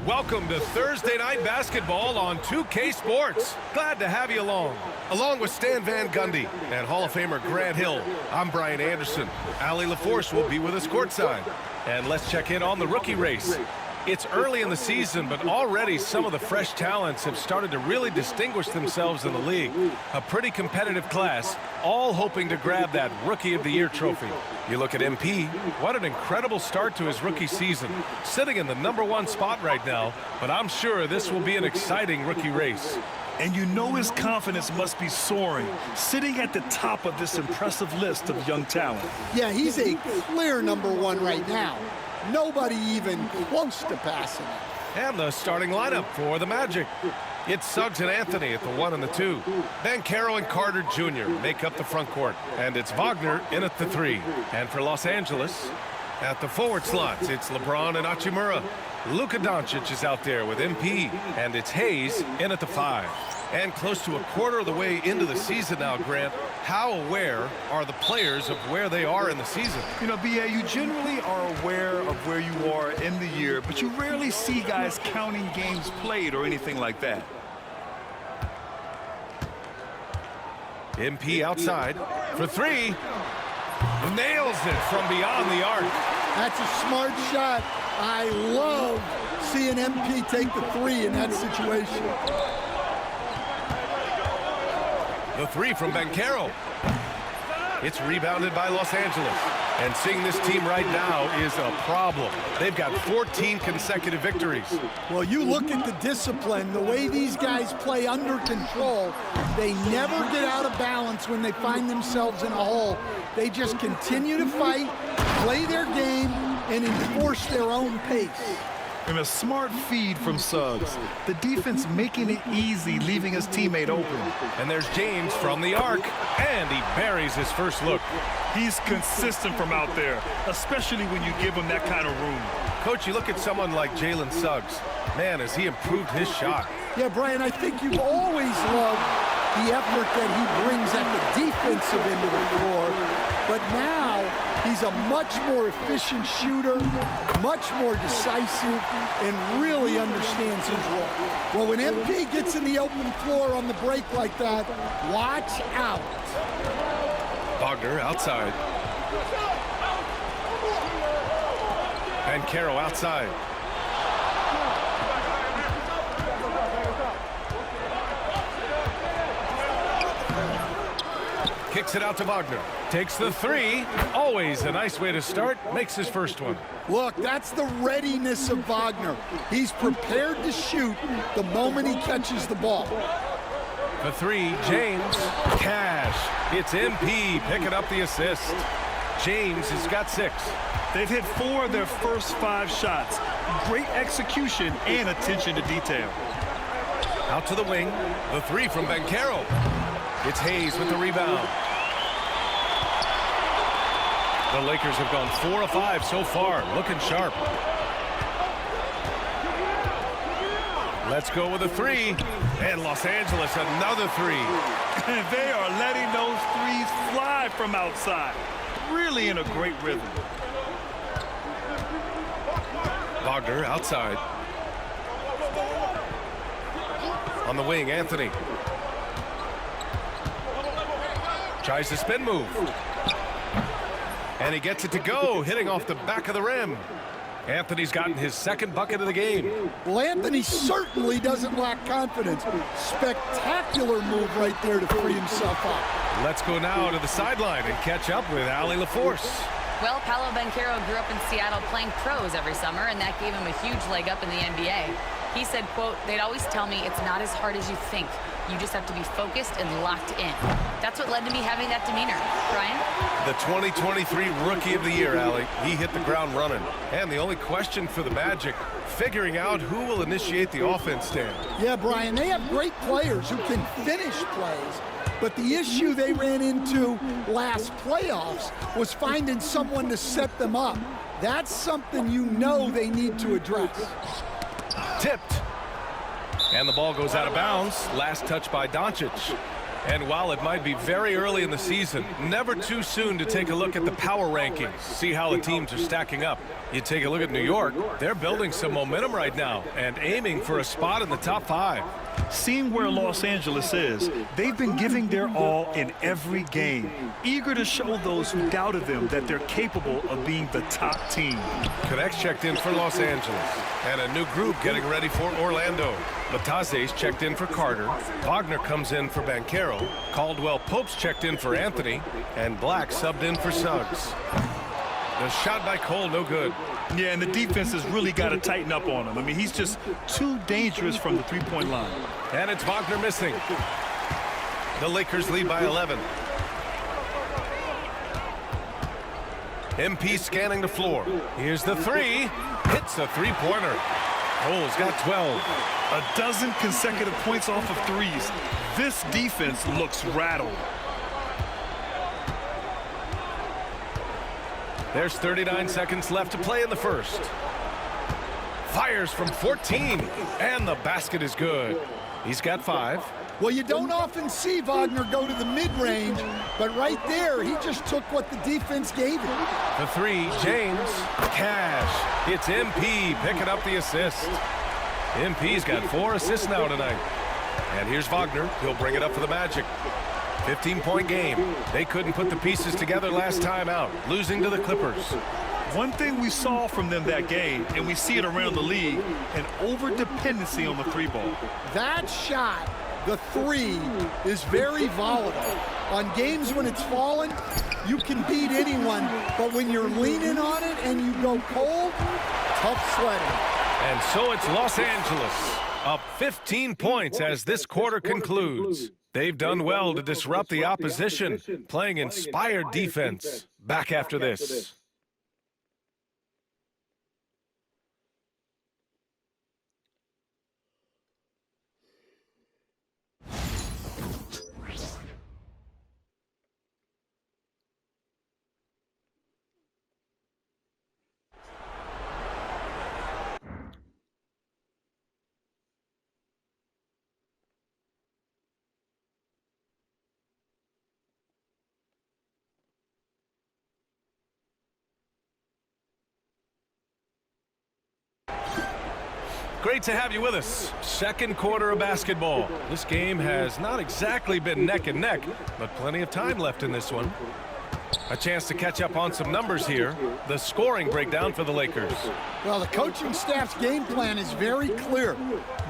Welcome to Thursday Night Basketball on 2K Sports. Glad to have you along. Along with Stan Van Gundy and Hall of Famer Grant Hill, I'm Brian Anderson. Allie LaForce will be with us courtside. And let's check in on the rookie race. It's early in the season, but already some of the fresh talents have started to really distinguish themselves in the league. A pretty competitive class, all hoping to grab that Rookie of the Year trophy. You look at MP, what an incredible start to his rookie season. Sitting in the #1 spot right now, but I'm sure this will be an exciting rookie race. And you know his confidence must be soaring, sitting at the top of this impressive list of young talent. Yeah, he's a clear #1 right now. Nobody even close to passing him. And the starting lineup for the Magic. It's Suggs and Anthony at the 1 and the 2. Banchero and Carter Jr. make up the front court. And it's Wagner in at the 3. And for Los Angeles, at the forward slots, it's LeBron and Hachimura. Luka Doncic is out there with MP. And it's Hayes in at the 5. And close to a quarter of the way into the season now, Grant, how aware are the players of where they are in the season? You know, B.A., you generally are aware of where you are in the year, but you rarely see guys counting games played or anything like that. MP outside for 3. Nails it from beyond the arc. That's a smart shot. I love seeing MP take the 3 in that situation. The 3 from Banchero. It's rebounded by Los Angeles. And seeing this team right now is a problem. They've got 14 consecutive victories. Well, you look at the discipline, the way these guys play under control, they never get out of balance when they find themselves in a hole. They just continue to fight, play their game, and enforce their own pace. And a smart feed from Suggs. The defense making it easy, leaving his teammate open. And there's James from the arc, and he buries his first look. He's consistent from out there, especially when you give him that kind of room. Coach, you look at someone like Jalen Suggs. Man, has he improved his shot. Yeah, Brian, I think you've always loved the effort that he brings at the defensive end of the floor. But now, he's a much more efficient shooter, much more decisive, and really understands his role. Well, when MP gets in the open floor on the break like that, watch out. Wagner outside. Banchero outside. Kicks it out to Wagner. Takes the 3. Always a nice way to start. Makes his first one. Look, that's the readiness of Wagner. He's prepared to shoot the moment he catches the ball. The 3, James. Cash. It's MP picking up the assist. James has got 6. They've hit 4 of their first 5 shots. Great execution and attention to detail. Out to the wing. The 3 from Banchero. It's Hayes with the rebound. The Lakers have gone 4 of 5 so far, looking sharp. Let's go with a 3. And Los Angeles, another 3. And they are letting those 3s fly from outside. Really in a great rhythm. Wagner outside. On the wing, Anthony. Tries the spin move. And he gets it to go, hitting off the back of the rim. Anthony's gotten his 2nd bucket of the game. Well, Anthony certainly doesn't lack confidence. Spectacular move right there to free himself up. Let's go now to the sideline and catch up with Allie LaForce. Well, Paolo Banchero grew up in Seattle playing pros every summer, and that gave him a huge leg up in the NBA. He said, quote, "They'd always tell me it's not as hard as you think. You just have to be focused and locked in." That's what led to me having that demeanor. Brian? The 2023 Rookie of the Year, Allie. He hit the ground running. And the only question for the Magic, figuring out who will initiate the offense stand. Yeah, Brian, they have great players who can finish plays. But the issue they ran into last playoffs was finding someone to set them up. That's something you know they need to address. Tipped. And the ball goes out of bounds. Last touch by Doncic. And while it might be very early in the season, never too soon to take a look at the power rankings, see how the teams are stacking up. You take a look at New York, they're building some momentum right now and aiming for a spot in the top 5. Seeing where Los Angeles is, they've been giving their all in every game, eager to show those who doubted them that they're capable of being the top team. Connects checked in for Los Angeles, and a new group getting ready for Orlando. Bataze's checked in for Carter, Wagner comes in for Banchero, Caldwell-Pope's checked in for Anthony, and Black subbed in for Suggs. The shot by Cole, no good. Yeah, and the defense has really got to tighten up on him. I mean, he's just too dangerous from the three-point line. And it's Wagner missing. The Lakers lead by 11. MP scanning the floor. Here's the three. Hits a three-pointer. Cole's got 12. A dozen consecutive points off of threes. This defense looks rattled. There's 39 seconds left to play in the first. Fires from 14, and the basket is good. He's got 5. Well, you don't often see Wagner go to the mid-range, but right there, he just took what the defense gave him. The three, James, cash. It's MP picking up the assist. MP's got 4 assists now tonight. And here's Wagner. He'll bring it up for the Magic. 15-point game. They couldn't put the pieces together last time out, losing to the Clippers. One thing we saw from them that game, and we see it around the league, an over-dependency on the three ball. That shot, the three, is very volatile. On games when it's falling, you can beat anyone, but when you're leaning on it and you go cold, tough sledding. And so it's Los Angeles, up 15 points as this quarter concludes. They've done well to disrupt the opposition, playing inspired defense. Back after this. Great to have you with us. Second quarter of basketball. This game has not exactly been neck and neck, but plenty of time left in this one. A chance to catch up on some numbers here. The scoring breakdown for the Lakers. Well, the coaching staff's game plan is very clear.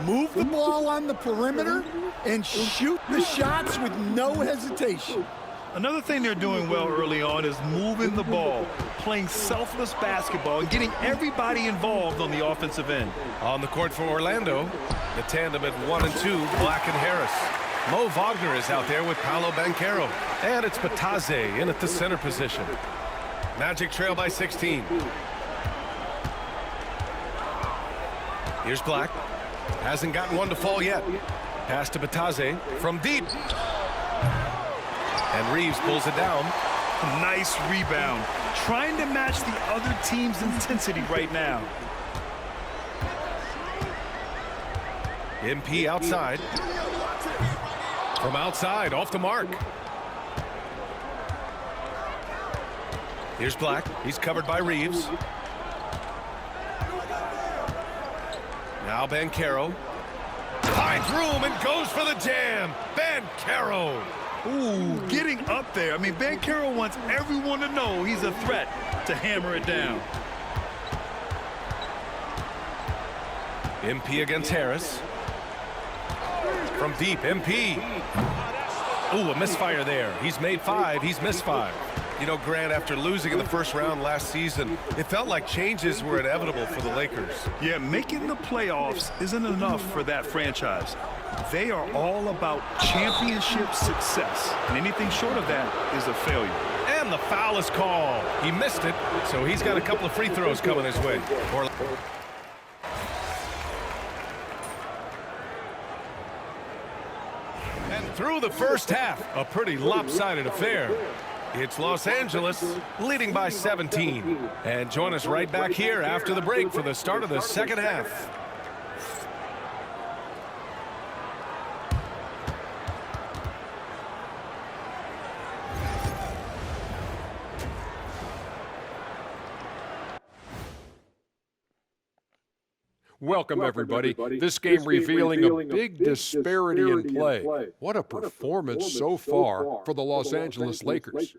Move the ball on the perimeter and shoot the shots with no hesitation. Another thing they're doing well early on is moving the ball, playing selfless basketball, and getting everybody involved on the offensive end. On the court for Orlando, the tandem at 1 and 2, Black and Harris. Mo Wagner is out there with Paolo Banchero. And it's Bataze in at the center position. Magic trail by 16. Here's Black. Hasn't gotten one to fall yet. Pass to Bataze from deep. And Reeves pulls it down. Nice rebound. Trying to match the other team's intensity right now. MP outside. From outside, off the mark. Here's Black. He's covered by Reeves. Now Banchero. Finds room and goes for the jam. Banchero. Ooh, getting up there. I mean, Banchero wants everyone to know he's a threat to hammer it down. MP against Harris. From deep, MP. Ooh, a misfire there. He's made 5. He's missed 5. You know, Grant, after losing in the first round last season, it felt like changes were inevitable for the Lakers. Yeah, making the playoffs isn't enough for that franchise. They are all about championship success, and anything short of that is a failure. And the foul is called. He missed it, so he's got a couple of free throws coming his way. And through the first half, a pretty lopsided affair. It's Los Angeles leading by 17. And join us right back here after the break for the start of the second half. Welcome, everybody. This game revealing a big disparity in play. What a performance so far for the Los Angeles Lakers.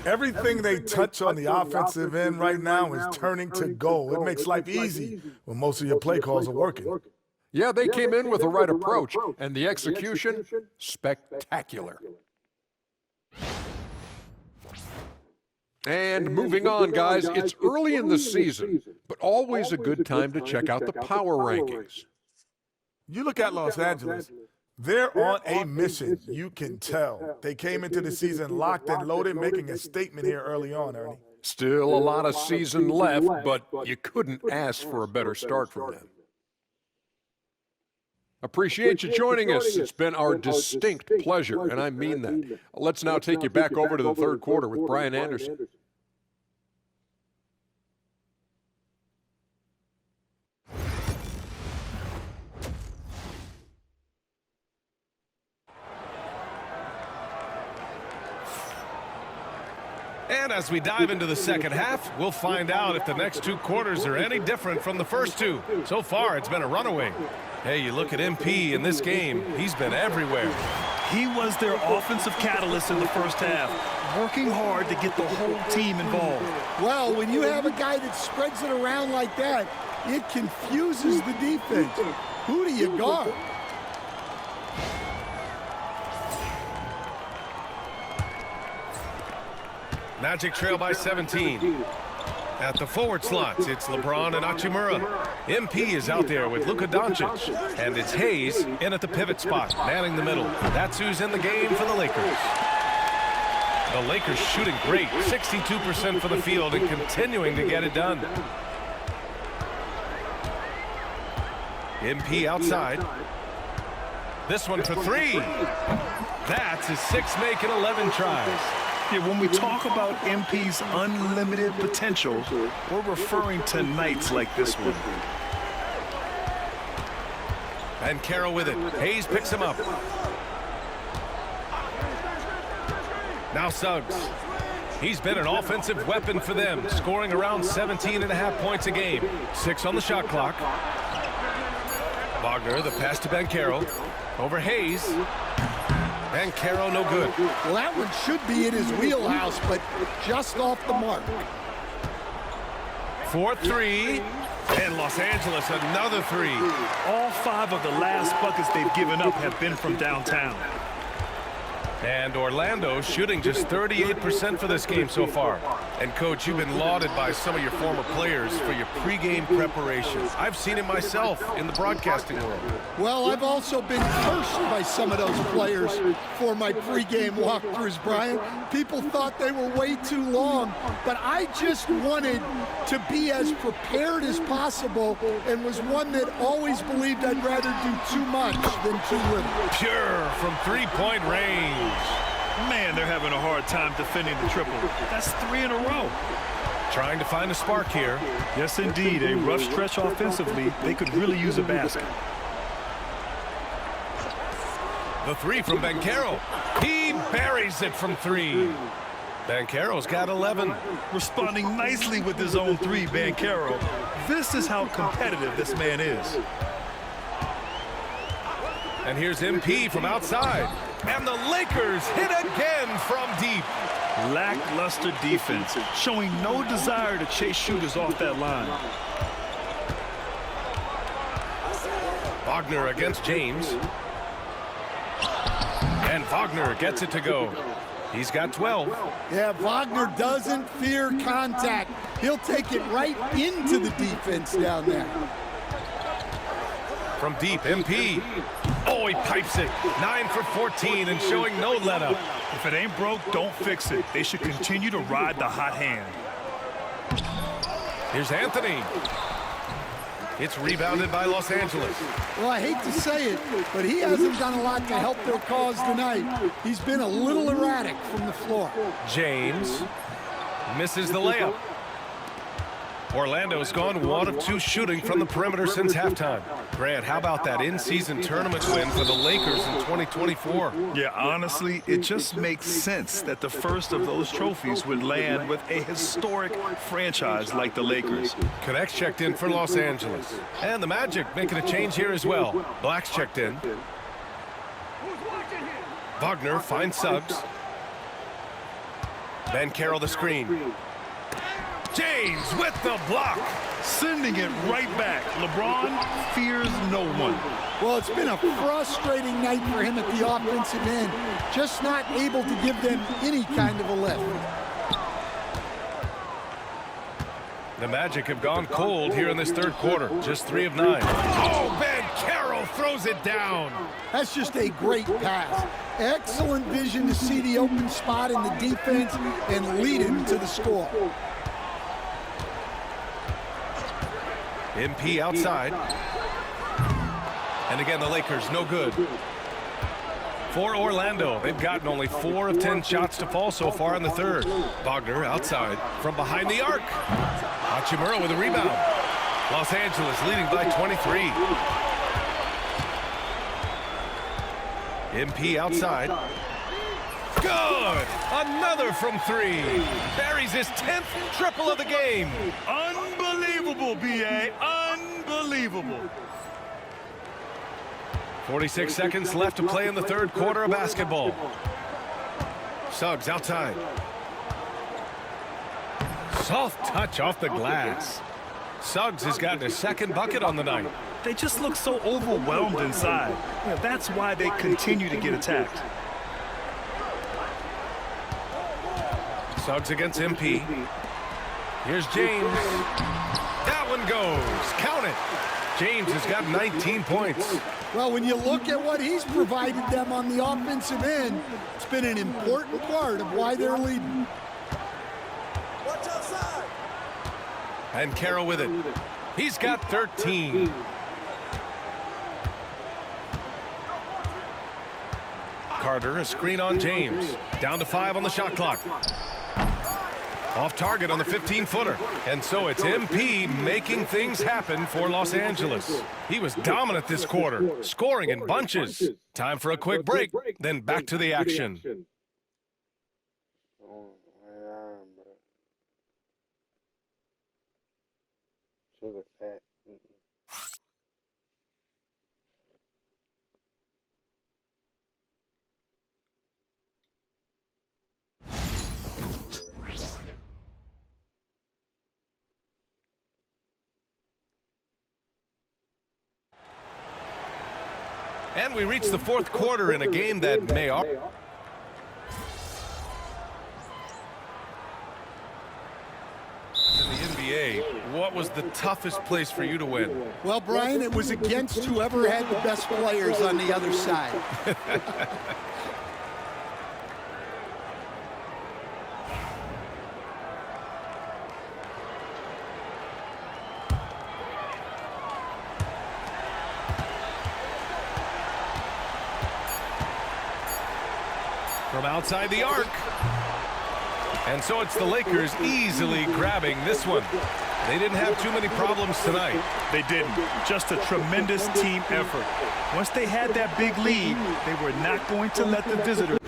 Everything they touch on the offensive end right now is turning to goal. It makes life easy when most of your play calls are working. Yeah, they came in with the right approach, and the execution, spectacular. And moving on, guys, it's early in the season, but always a good time to check out the power rankings. You look at Los Angeles, they're on a mission. You can tell. They came into the season locked and loaded, making a statement here early on, Ernie. Still a lot of season left, but you couldn't ask for a better start from them. Appreciate you joining us. It's been our distinct pleasure, and I mean that. Let's now take you back over to the third quarter with Brian Anderson. And as we dive into the second half, we'll find out if the next two quarters are any different from the first two. So far, it's been a runaway. Hey, you look at MP in this game, he's been everywhere. He was their offensive catalyst in the first half, working hard to get the whole team involved. Well, when you have a guy that spreads it around like that, it confuses the defense. Who do you guard? Magic trail by 17. At the forward slots, it's LeBron and Hachimura. MP is out there with Luka Doncic. And it's Hayes in at the pivot spot, manning the middle. That's who's in the game for the Lakers. The Lakers shooting great, 62% for the field and continuing to get it done. MP outside. This one for three. That's his sixth make in 11 tries. Yeah, when we talk about MP's unlimited potential, we're referring to nights like this one. And Carroll with it. Hayes picks him up. Now Suggs. He's been an offensive weapon for them, scoring around 17.5 points a game. 6 on the shot clock. Wagner, the pass to Banchero. Over Hayes. Banchero, no good. Well, that one should be in his wheelhouse, but just off the mark. 4-3. And Los Angeles, another three. All 5 of the last buckets they've given up have been from downtown. And Orlando shooting just 38% for this game so far. And, Coach, you've been lauded by some of your former players for your pregame preparations. I've seen it myself in the broadcasting world. Well, I've also been cursed by some of those players for my pregame walkthroughs, Brian. People thought they were way too long, but I just wanted to be as prepared as possible and was one that always believed I'd rather do too much than too little. Pure from three-point range. Man, they're having a hard time defending the triple. That's 3 in a row. Trying to find a spark here. Yes, indeed. A rough stretch offensively. They could really use a basket. The three from Banchero. He buries it from 3. Banchero's got 11. Responding nicely with his own 3, Banchero. This is how competitive this man is. And here's MP from outside. And the Lakers hit again from deep. Lackluster defense, showing no desire to chase shooters off that line. Wagner against James. And Wagner gets it to go. He's got 12. Yeah, Wagner doesn't fear contact. He'll take it right into the defense down there. From deep, MP. Oh, he pipes it. 9 for 14 and showing no let-up. If it ain't broke, don't fix it. They should continue to ride the hot hand. Here's Anthony. It's rebounded by Los Angeles. Well, I hate to say it, but he hasn't done a lot to help their cause tonight. He's been a little erratic from the floor. James misses the layup. Orlando's gone 1 of 2 shooting from the perimeter since halftime. Grant, how about that in-season tournament win for the Lakers in 2024? Yeah, honestly, it just makes sense that the first of those trophies would land with a historic franchise like the Lakers. Connects checked in for Los Angeles. And the Magic making a change here as well. Black's checked in. Wagner finds Suggs. Banchero the screen. James with the block. Sending it right back. LeBron fears no one. Well, it's been a frustrating night for him at the offensive end. Just not able to give them any kind of a lift. The Magic have gone cold here in this third quarter. Just 3 of 9. Oh, Banchero throws it down. That's just a great pass. Excellent vision to see the open spot in the defense and lead him to the score. MP outside. And again, the Lakers no good. For Orlando, they've gotten only 4 of 10 shots to fall so far in the third. Wagner outside from behind the arc. Hachimura with a rebound. Los Angeles leading by 23. MP outside. Good! Another from 3. Buries his 10th triple of the game. Unbelievable, B.A. Unbelievable. 46 seconds left to play in the third quarter of basketball. Suggs outside. Soft touch off the glass. Suggs has gotten his second bucket on the night. They just look so overwhelmed inside. Yeah, that's why they continue to get attacked. Suggs against MP. Here's James. That one goes. Count it. James has got 19 points. Well, when you look at what he's provided them on the offensive end, it's been an important part of why they're leading. Watch outside. And Carroll with it. He's got 13. Carter, a screen on James. Down to 5 on the shot clock. Off target on the 15-footer. And so it's MP making things happen for Los Angeles. He was dominant this quarter, scoring in bunches. Time for a quick break, then back to the action. And we reach the fourth quarter in a game that may... In the NBA, what was the toughest place for you to win? Well, Brian, it was against whoever had the best players on the other side. From outside the arc. And so it's the Lakers easily grabbing this one. They didn't have too many problems tonight. They didn't. Just a tremendous team effort. Once they had that big lead, they were not going to let the visitors